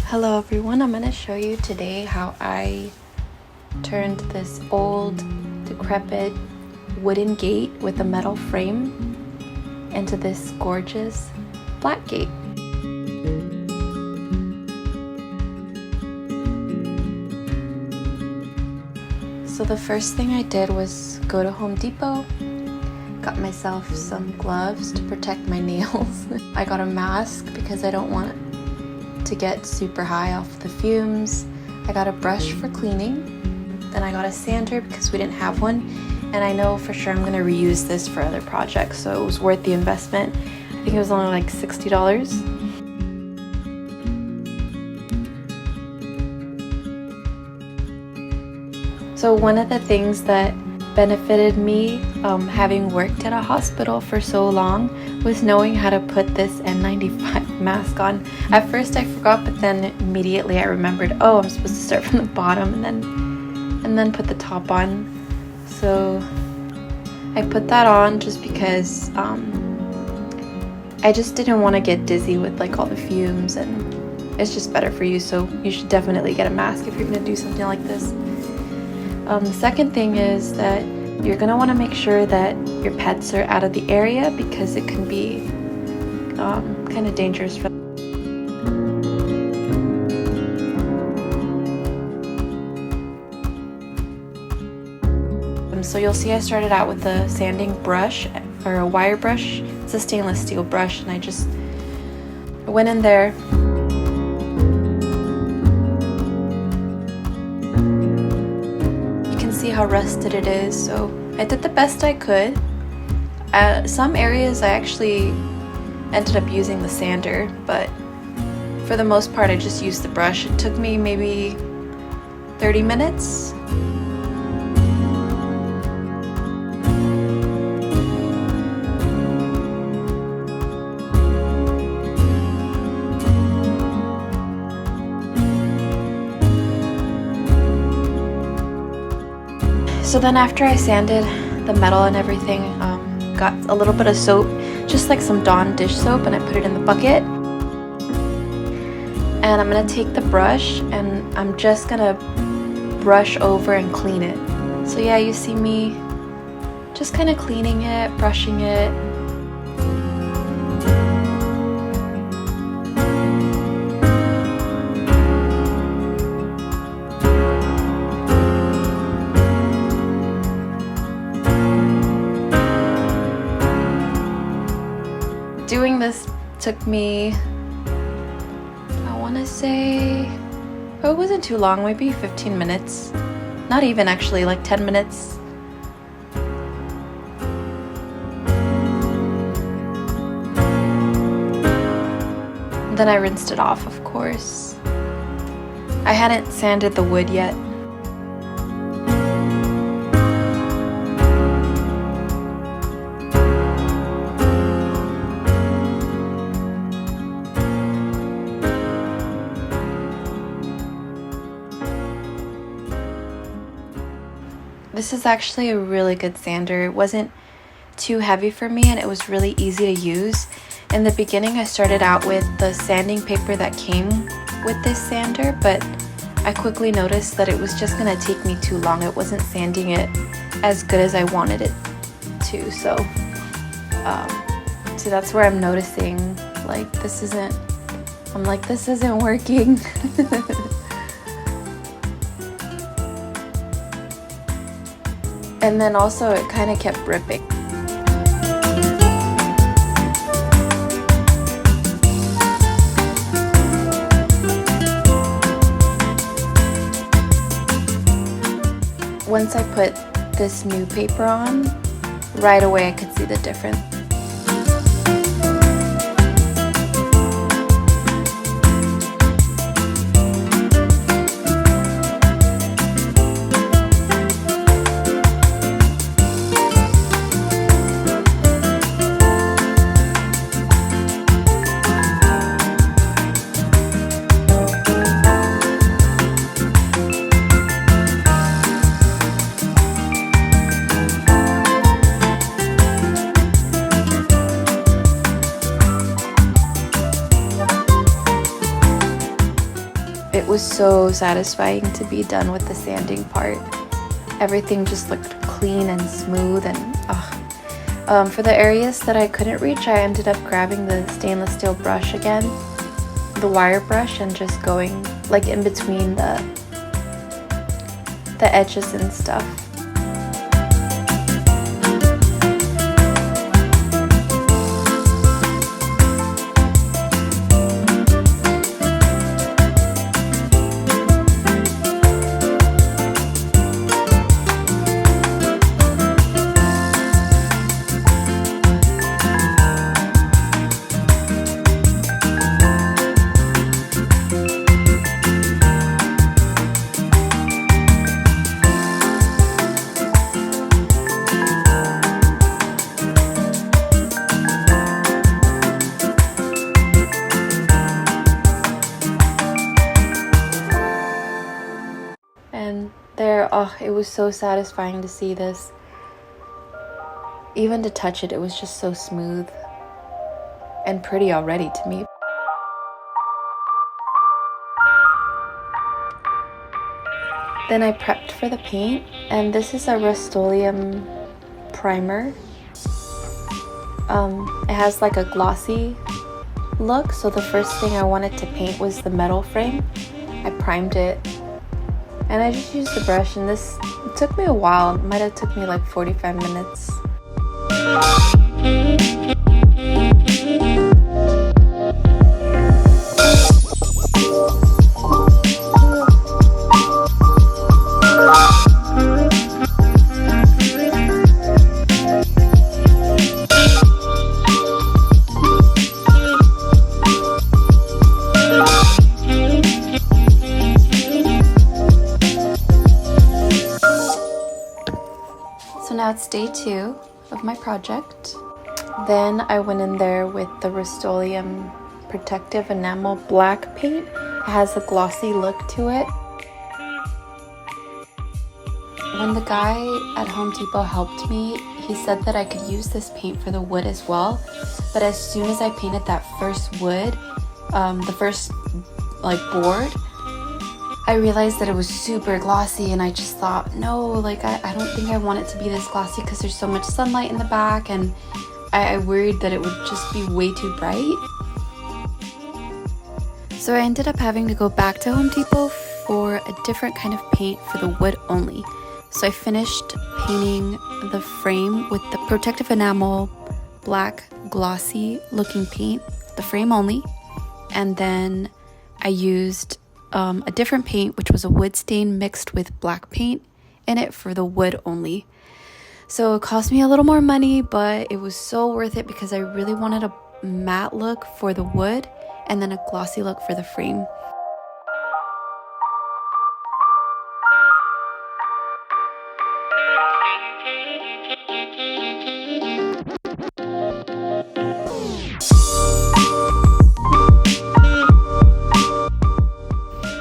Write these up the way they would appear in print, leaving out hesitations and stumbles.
Hello everyone, I'm going to show you today how I turned this old, decrepit wooden gate with a metal frame into this gorgeous black gate. So the first thing I did was go to Home Depot, got myself some gloves to protect my nails. I got a mask because I don't want to get super high off the fumes. I got a brush for cleaning. Then I got a sander because we didn't have one. And I know for sure I'm going to reuse this for other projects, so it was worth the investment. I think it was only like $60. So one of the things that benefited me having worked at a hospital for so long was knowing how to put this N95 mask on. At first I forgot, but then immediately I remembered, oh, I'm supposed to start from the bottom and then put the top on. So I put that on just because I just didn't want to get dizzy with like all the fumes, and it's just better for you, so you should definitely get a mask if you're going to do something like this. The second thing is that you're going to want to make sure that your pets are out of the area because it can be kind of dangerous for them. So you'll see I started out with a sanding brush, or a wire brush. It's a stainless steel brush, and I just went in there. See how rusted it is, so I did the best I could. Some areas I actually ended up using the sander, but for the most part I just used the brush. It took me maybe 30 minutes. So then after I sanded the metal and everything, got a little bit of soap, just like some Dawn dish soap, and I put it in the bucket. And I'm going to take the brush and I'm just going to brush over and clean it. So yeah, you see me just kind of cleaning it, brushing it. Doing this took me, I want to say, oh, it wasn't too long, maybe 15 minutes. Not even actually, like 10 minutes. Then I rinsed it off, of course. I hadn't sanded the wood yet. This is actually a really good sander. It wasn't too heavy for me and it was really easy to use. In the beginning I started out with the sanding paper that came with this sander, but I quickly noticed that it was just going to take me too long. It wasn't sanding it as good as I wanted it to, so that's where I'm noticing like this isn't working. And then also it kind of kept ripping. Once I put this new paper on, right away I could see the difference. it was so satisfying to be done with the sanding part. Everything just looked clean and smooth, and for the areas that I couldn't reach, I ended up grabbing the stainless steel brush again, the wire brush, and just going like in between the edges and stuff. And there, it was so satisfying to see this. Even to touch it, it was just so smooth and pretty already to me. Then I prepped for the paint, and this is a Rust-Oleum primer. It has like a glossy look, so the first thing I wanted to paint was the metal frame. I primed it, and I just used the brush, and it took me a while. It might have took me like 45 minutes. So now it's day 2 of my project. Then I went in there with the Rust-Oleum protective enamel black paint. It has a glossy look to it. When the guy at Home Depot helped me, he said that I could use this paint for the wood as well. But as soon as I painted that first wood, the first like board, I realized that it was super glossy, and I just thought, no, like I don't think I want it to be this glossy because there's so much sunlight in the back, and I worried that it would just be way too bright. So I ended up having to go back to Home Depot for a different kind of paint for the wood only. So I finished painting the frame with the protective enamel black glossy looking paint, the frame only, and then I used a different paint, which was a wood stain mixed with black paint in it for the wood only. So it cost me a little more money, but it was so worth it because I really wanted a matte look for the wood and then a glossy look for the frame.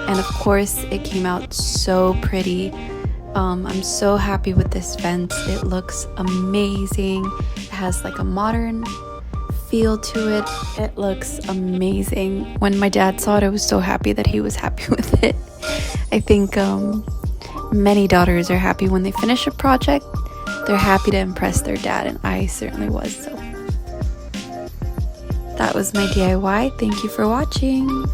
And of course, it came out so pretty. I'm so happy with this fence. It looks amazing. It has like a modern feel to it. It looks amazing. When my dad saw it, I was so happy that he was happy with it. I think many daughters are happy when they finish a project. They're happy to impress their dad, and I certainly was. So that was my DIY. Thank you for watching.